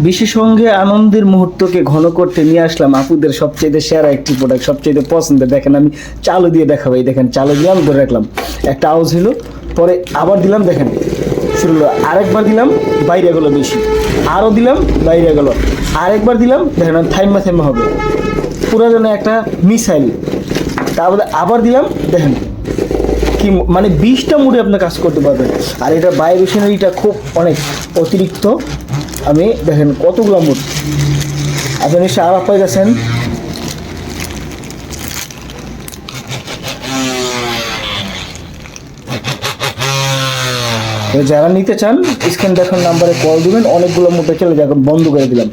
বিশেষ সঙ্গে আনন্দের মুহূর্তকে ঘন করতে নিয়ে আসলাম আপুদের সবচেয়ে সেরা একটি প্রোডাক্ট, সবচেয়ে পছন্দের। দেখেন আমি চালু দিয়ে দেখাবো, এই দেখেন চালু দিলাম, ধরে রাখলাম, একটা আওয়াজ হলো, পরে আবার দিলাম, দেখেন শুরু হলো, আরেকবার দিলাম বাইরে গেলো বেশি, আরও দিলাম বাইরে গেল, আরেকবার দিলাম, দেখেন থাইমা থাইমা হবে, পুরো যেন একটা মিসাইল। তারপরে আবার দিলাম, দেখেন কি মানে 20টা মুডে আপনি কাজ করতে পারবেন। আর এটা ভাইব্রেশনারিটা খুব অনেক অতিরিক্ত। আমি দেখেন কতগুলো মুড আপনি নিশ্চয়ই আরাম পাই গেছেন। যারা নিতে চান স্ক্রিন দেখার নাম্বারে কল দিবেন, অনেকগুলো মুডে চলে যাবে, বন্ধ করে দিলাম।